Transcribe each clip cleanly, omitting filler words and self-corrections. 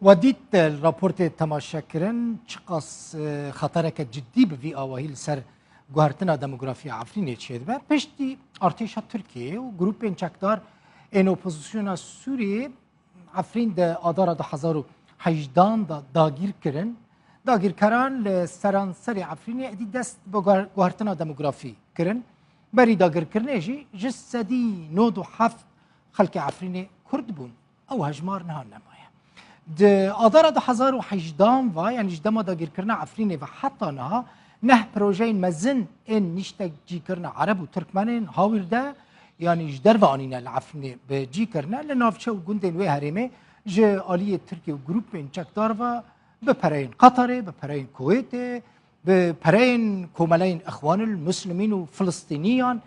ودیت راپورت تماشا کردن چقاس خطرک جدی به وی آواهی سر گوهرتنا دموگرافی عفرین چید و پشتی ارتش ترکیه و گروپ چکدار این اپوزیسیون سوریه عفرین ده آدار 2018 داگیر کردن داگیر کران لسرانسر عفرین ادی دست به گوهرتنا دموگرافی کردن بری داگیر کردن جسدی 97 خلق عفرین کرد بون او هجمار نهان نمایه د آدار 2018 و یعنی جدما داگیر کردن عفرین و حتی نها نه پروژه مزن این نشته جی کردن عرب و ترکمنین هاورده یعنی جدر و آنین العفرین به جی کردن لنافچه و گندین و هریمه ج آلی ترکیه و گروپ این چکدار و به پرین قطر به پرین کویت به پرین کوملین اخوان المسلمین و فلسطینیان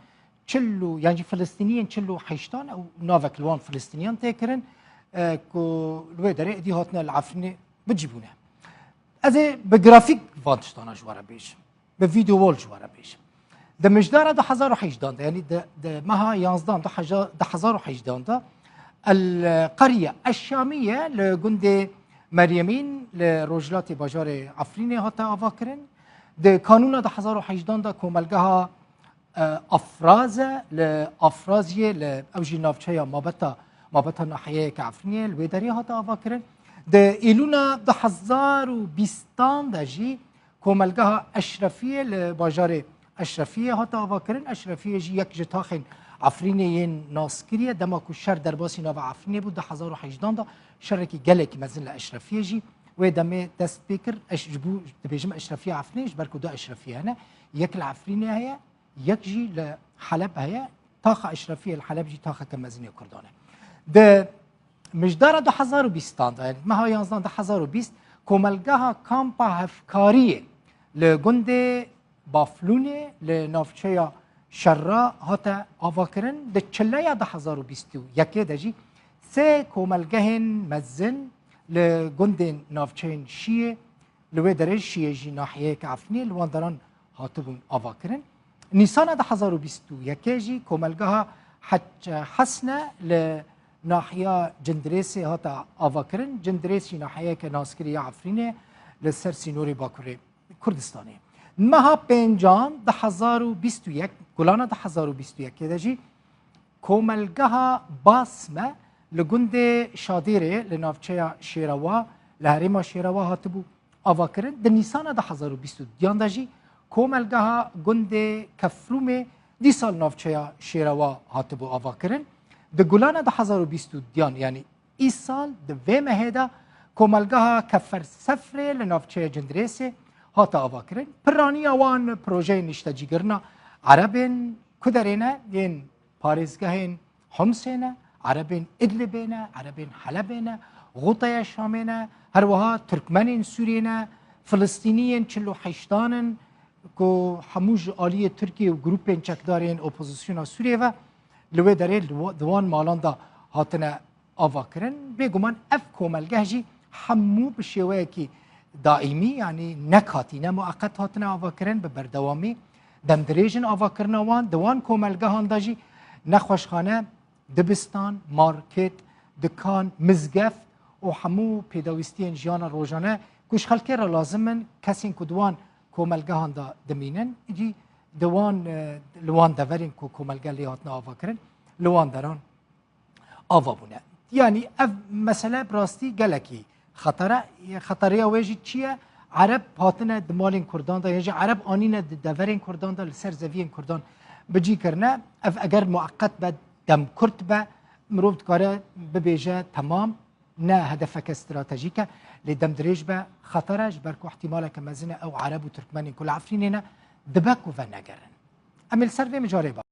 چلو یعنی فلسطینیان چلو حیشتان او ناوکلوان فلسطینیان تکرن کو لوی داره ادی هاتنا العفرین بجیبونه از به گرافیک وانتشتانا جواره بیش به ویدیو وال جواره بیش ده مجدار 2018 یعنی ده مها 11 2018 القرية الشامية لجند مريمين لرجلات باجار عفرين هاتا أفاكرن ده قانون 2018 كوملجها أفرازة لأفرازية لأوجي نافشيا ما بتا ناحية كعفرينية الويدارية هاتا أفاكرن ده إلونا 2020 ده جي كوملجها أشرفية لباجار أشرفية هاتا أفاكرن أشرفية جي يك جتاخن عفرینین ناسکریه دما کو شر در باسی نو عفرینه بود 2018 دا شرکی گلکی مزن اشرفیه جی و دمه دست بکر اشجبو دبیجم اشرفیه عفرینش برکو دو اشرفیه هنا یک العفرینه هيا یک جی لحلب هيا طاقه اشرفیه الحلب جی طاقه کمزنی کردانه ده مجدار 2020 دا يعني ما هو 2020 کوملگاه کامپا هفکاریه لگند بافلونه لنافچه شرا هاتا آواکرن ده چله 2021 دجی سه کوملگهن مزن لگند نافچین شیه لوی درج شیه جی ناحیه کعفنی لوان دران هاتبون آواکرن نیسان 2021 جی کوملگه حسنه لناحیه جندریسی هاتا آواکرن جندریسی ناحیه که ناسکری عفرینه لسر سینوری باکوری کردستانه مها پنجان 2021 گلانه 2021 دجی کوملگه باسمه لگند شادیره لنافچه شیروا لهرما شیروا هاتبو آواکرن در نیسان 2022 دجی کوملگه گند کفروم دی سال نافچه شیروا هاتبو آواکرن در گلانه 2022 یعنی ای سال در وی مهدا کوملگه کفر سفر لنافچه جندریسه هاتا آواکرن پرانی آوان پروژه نشتجی گرنا عربین کدرینه دین پاریزگاهین حمسینه عربین ادلبینه عربین حلبینه غوطه شامینه هر وها ترکمنین سورینه فلسطینیین چلو حیشتانن که هموج آلی ترکیه و گروپین چکدارین اپوزیسیون سوریه و لوی داره دوان مالان دا هاتنه آواکرن بگمان اف کوملگه جی همو بشیوه که دائمی یعنی نکاتینه مؤقت هاتنه آواکرن به بردوامی دمدریجن آواکرن وان دوان کوملگه هانداجی نخوشخانه دبستان مارکت دکان مزگف و همو پیداویستی جیان روزانه کش خلکی را لازمن کسی که دوان کوملگه هاندا دمینن ایجی دوان لوان دورین که کوملگه لی هاتنه آواکرن لوان دران آوا بونه یعنی اف مسئله براستی گلکی خطره واجی چیه عرب هاتنه دمالین کردان دا یعنی عرب آنینه دورین کردان دا لسر زوین کردان بجی کرنه اف اگر مؤقت به دم کرد به مروفت کاره ببیجه تمام نه هدفک استراتژیکه لدم دریج به خطرش برکو احتماله که مزنه او عرب و ترکمنین کل عفرینه دبکو و نگرن امیل سر به مجاره با